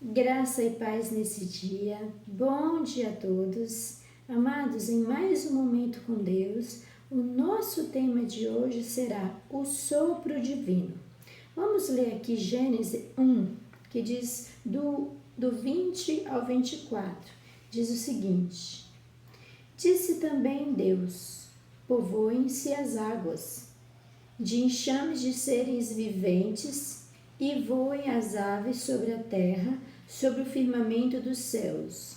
Graça e paz nesse dia. Bom dia a todos. Amados, em mais um momento com Deus, o nosso tema de hoje será o sopro divino. Vamos ler aqui Gênesis 1, que diz do 20 ao 24. Diz o seguinte: Disse também Deus: povoem-se as águas, de enxames de seres viventes, e voem as aves sobre a terra, sobre o firmamento dos céus.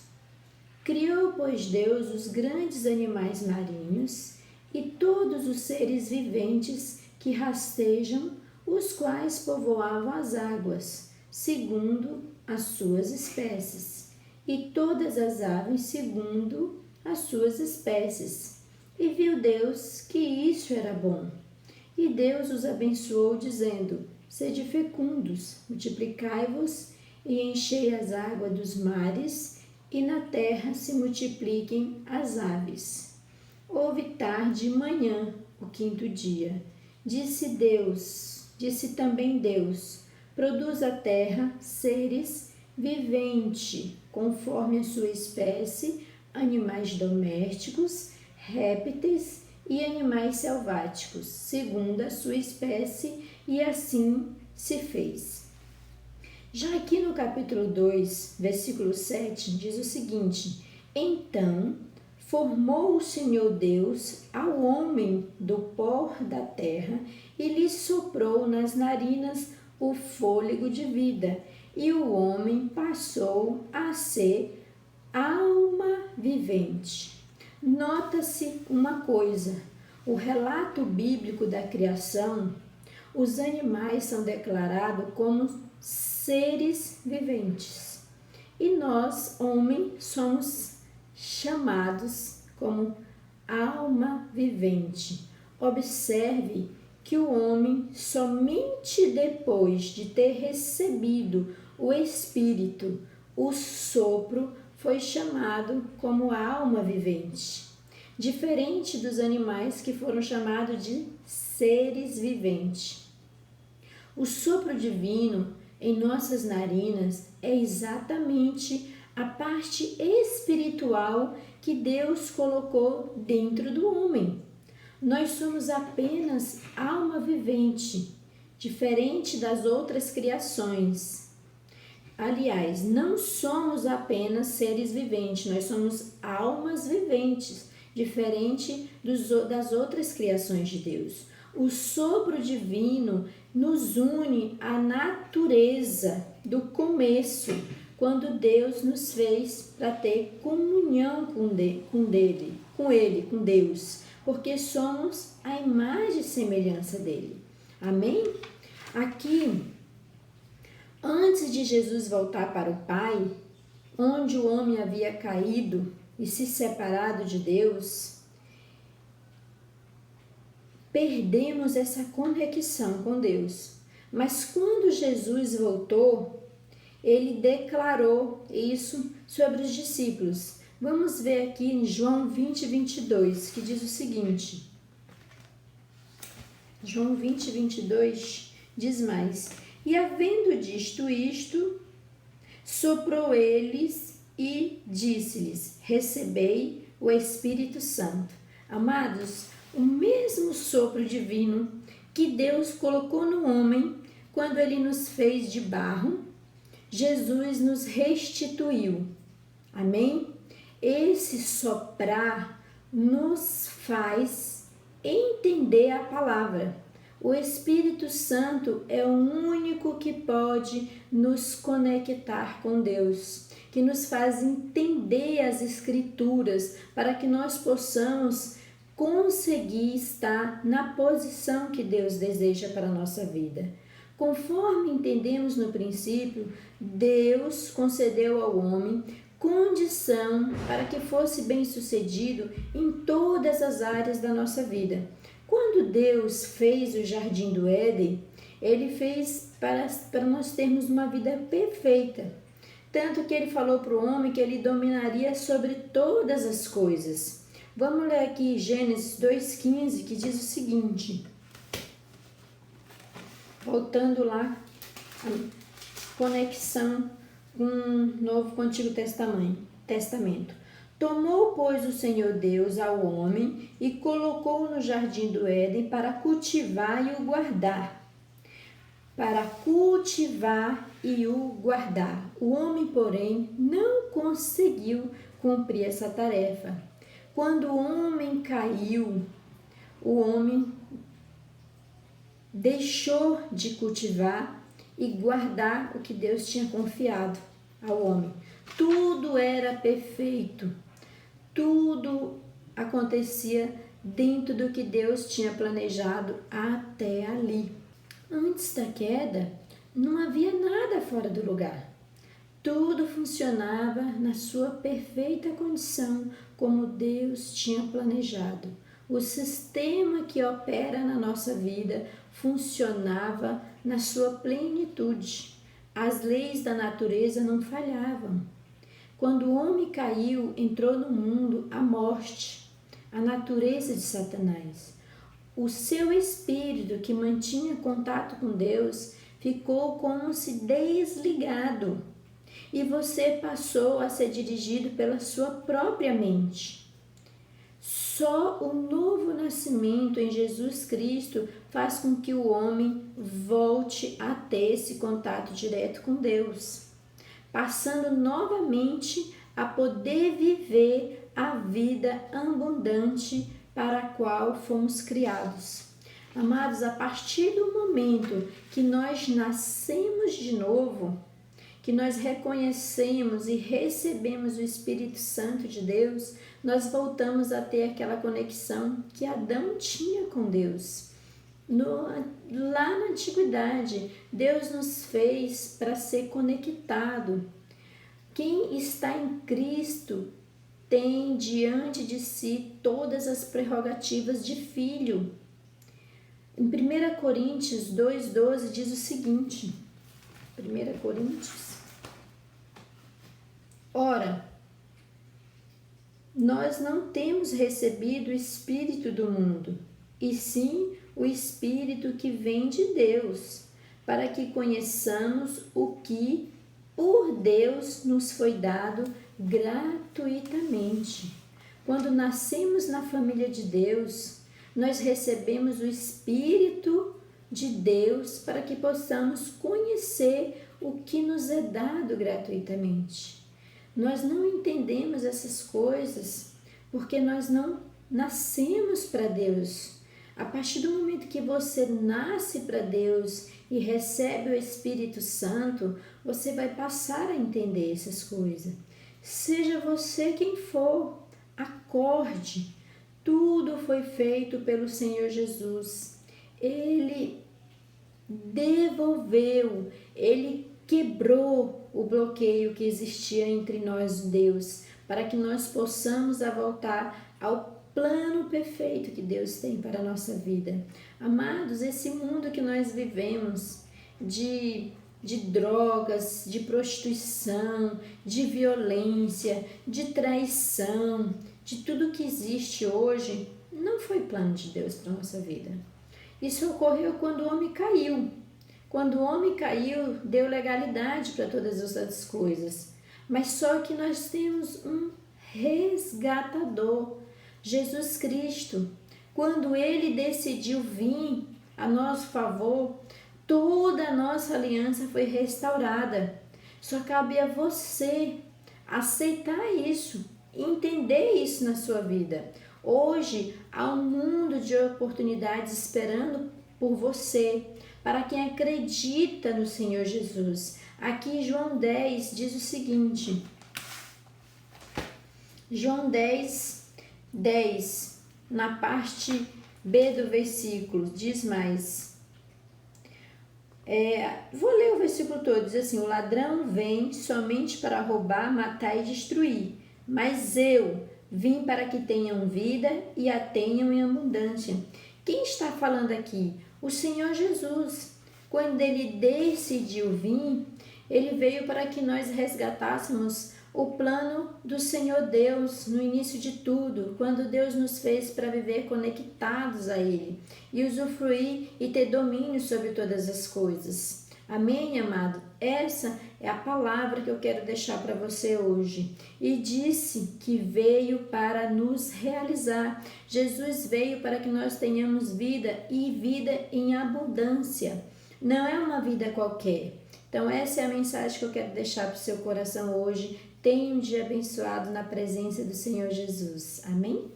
Criou, pois, Deus os grandes animais marinhos e todos os seres viventes que rastejam, os quais povoavam as águas, segundo as suas espécies, e todas as aves segundo as suas espécies. E viu Deus que isso era bom. E Deus os abençoou, dizendo: sede fecundos, multiplicai-vos e enchei as águas dos mares, e na terra se multipliquem as aves. Houve tarde e manhã, o quinto dia. Disse também Deus: produz a terra seres viventes, conforme a sua espécie, animais domésticos, répteis e animais selváticos, segundo a sua espécie, e assim se fez. Já aqui no capítulo 2, versículo 7, diz o seguinte: então formou o Senhor Deus ao homem do pó da terra e lhe soprou nas narinas o fôlego de vida, e o homem passou a ser alma vivente. Nota-se uma coisa: o relato bíblico da criação, os animais são declarados como seres viventes. E nós, homens, somos chamados como alma vivente. Observe que o homem, somente depois de ter recebido o Espírito, o sopro, foi chamado como alma vivente. Diferente dos animais que foram chamados de seres viventes. O sopro divino em nossas narinas é exatamente a parte espiritual que Deus colocou dentro do homem. Nós somos apenas alma vivente, diferente das outras criações. Aliás, não somos apenas seres viventes, nós somos almas viventes, diferente das outras criações de Deus. O sopro divino nos une à natureza do começo, quando Deus nos fez para ter comunhão com Deus, porque somos a imagem e semelhança dele. Amém? Aqui, antes de Jesus voltar para o Pai, onde o homem havia caído e se separado de Deus, perdemos essa conexão com Deus. Mas quando Jesus voltou, ele declarou isso sobre os discípulos. Vamos ver aqui em João 20, 22, que diz o seguinte. João 20, 22 diz mais: e havendo dito isto, soprou eles e disse-lhes: recebei o Espírito Santo. Amados, o mesmo sopro divino que Deus colocou no homem quando ele nos fez de barro, Jesus nos restituiu. Amém? Esse soprar nos faz entender a palavra. O Espírito Santo é o único que pode nos conectar com Deus, que nos faz entender as Escrituras para que nós possamos conseguir estar na posição que Deus deseja para a nossa vida. Conforme entendemos no princípio, Deus concedeu ao homem condição para que fosse bem-sucedido em todas as áreas da nossa vida. Quando Deus fez o Jardim do Éden, Ele fez para nós termos uma vida perfeita. Tanto que Ele falou para o homem que ele dominaria sobre todas as coisas. Vamos ler aqui Gênesis 2,15, que diz o seguinte, voltando lá, a conexão com o Novo com o Antigo Testamento. Tomou, pois, o Senhor Deus ao homem e colocou-o no jardim do Éden para cultivar e o guardar. Para cultivar e o guardar. O homem, porém, não conseguiu cumprir essa tarefa. Quando o homem caiu, o homem deixou de cultivar e guardar o que Deus tinha confiado ao homem. Tudo era perfeito, tudo acontecia dentro do que Deus tinha planejado até ali. Antes da queda, não havia nada fora do lugar. Tudo funcionava na sua perfeita condição, como Deus tinha planejado. O sistema que opera na nossa vida funcionava na sua plenitude. As leis da natureza não falhavam. Quando o homem caiu, entrou no mundo a morte, a natureza de Satanás. O seu espírito, que mantinha contato com Deus, ficou como se desligado. E você passou a ser dirigido pela sua própria mente. Só o novo nascimento em Jesus Cristo faz com que o homem volte a ter esse contato direto com Deus, passando novamente a poder viver a vida abundante para a qual fomos criados. Amados, a partir do momento que nós nascemos de novo, que nós reconhecemos e recebemos o Espírito Santo de Deus, nós voltamos a ter aquela conexão que Adão tinha com Deus. Lá na antiguidade, Deus nos fez para ser conectado. Quem está em Cristo tem diante de si todas as prerrogativas de filho. Em 1 Coríntios 2,12 diz o seguinte, 1 Coríntios: Ora, nós não temos recebido o Espírito do mundo, e sim o Espírito que vem de Deus, para que conheçamos o que por Deus nos foi dado gratuitamente. Quando nascemos na família de Deus, nós recebemos o Espírito de Deus para que possamos conhecer o que nos é dado gratuitamente. Nós não entendemos essas coisas porque nós não nascemos para Deus. A partir do momento que você nasce para Deus e recebe o Espírito Santo, você vai passar a entender essas coisas. Seja você quem for, acorde. Tudo foi feito pelo Senhor Jesus. Ele devolveu, Ele quebrou o bloqueio que existia entre nós e Deus, para que nós possamos voltar ao plano perfeito que Deus tem para a nossa vida. Amados, esse mundo que nós vivemos de drogas, de prostituição, de violência, de traição, de tudo que existe hoje, não foi plano de Deus para a nossa vida. Isso ocorreu quando o homem caiu. Quando o homem caiu, deu legalidade para todas as outras coisas. Mas só que nós temos um resgatador, Jesus Cristo. Quando Ele decidiu vir a nosso favor, toda a nossa aliança foi restaurada. Só cabe a você aceitar isso, entender isso na sua vida. Hoje há um mundo de oportunidades esperando por você, para quem acredita no Senhor Jesus. Aqui João 10 diz o seguinte, João 10, na parte B do versículo, diz mais. Vou ler o versículo todo, diz assim: o ladrão vem somente para roubar, matar e destruir, mas eu vim para que tenham vida e a tenham em abundância. Quem está falando aqui? O Senhor Jesus. Quando Ele decidiu vir, Ele veio para que nós resgatássemos o plano do Senhor Deus no início de tudo, quando Deus nos fez para viver conectados a Ele e usufruir e ter domínio sobre todas as coisas. Amém, amado? Essa é a palavra que eu quero deixar para você hoje. E disse que veio para nos realizar. Jesus veio para que nós tenhamos vida e vida em abundância. Não é uma vida qualquer. Então essa é a mensagem que eu quero deixar para o seu coração hoje. Tenha um dia abençoado na presença do Senhor Jesus. Amém?